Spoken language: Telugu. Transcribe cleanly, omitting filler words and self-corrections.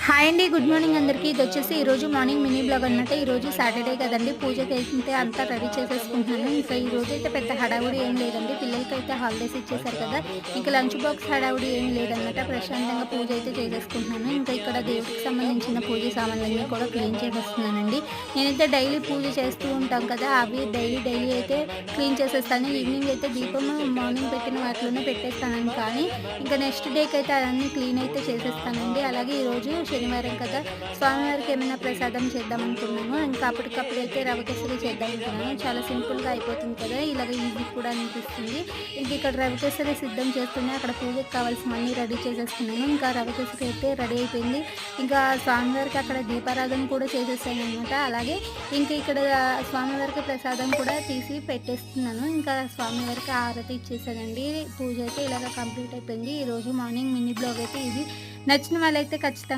హాయ్ అండి. గుడ్ మార్నింగ్ అందరికీ. ఇదొచ్చేసి ఈరోజు మార్నింగ్ మినీ బ్లాగ్ అనమాట. ఈరోజు సాటర్డే కదండీ! పూజకైతే అంతా రెడీ చేసేసుకుంటున్నాను. ఇంకా ఈరోజైతే పెద్ద హడావుడి ఏం లేదండి. పిల్లలకైతే హాలిడేస్ ఇచ్చేసారు కదా! ఇంకా లంచ్ బాక్స్ హడావుడి ఏం లేదనమాట. ప్రశాంతంగా పూజ అయితే చేసేసుకుంటున్నాను. ఇంకా ఇక్కడ దేవుడికి సంబంధించిన పూజ సామాన్లన్నీ కూడా క్లీన్ చేసేస్తున్నానండి. నేనైతే డైలీ పూజ చేస్తూ ఉంటాం కదా! అవి డైలీ అయితే క్లీన్ చేసేస్తాను. ఈవినింగ్ అయితే దీపం మార్నింగ్ పెట్టిన వాటిలోనే పెట్టేస్తాను కానీ, ఇంకా నెక్స్ట్ డేకైతే అదన్నీ క్లీన్ అయితే చేసేస్తానండి. అలాగే ఈరోజు శనివారం కదా! స్వామివారికి ఏమైనా ప్రసాదం చేద్దాం అనుకున్నాను. ఇంకా అప్పటికప్పుడైతే రవ్వ కేసరి చేద్దాం అనుకున్నాను. చాలా సింపుల్‌గా అయిపోతుంది కదా! ఇలాగ ఈజీ కూడా అనిపిస్తుంది. ఇంక ఇక్కడ రవ్వ కేసరి సిద్ధం చేస్తూనే అక్కడ పూజకి కావాల్సినవన్నీ రెడీ చేసేసుకున్నాను. ఇంకా రవ్వ కేసరి అయితే రెడీ అయిపోయింది. ఇంకా స్వామివారికి అక్కడ దీపారాధన కూడా చేసేసాననమాట. అలాగే ఇంక ఇక్కడ స్వామివారికి ప్రసాదం కూడా తీసి పెట్టేస్తున్నాను. ఇంకా స్వామివారికి హారతి ఇచ్చేసానండి. పూజ అయితే ఇలాగ కంప్లీట్ అయిపోయింది. ఈరోజు మార్నింగ్ మినీ బ్లాగ్ అయితే ఇది. నచ్చిన వాళ్ళైతే ఖచ్చితంగా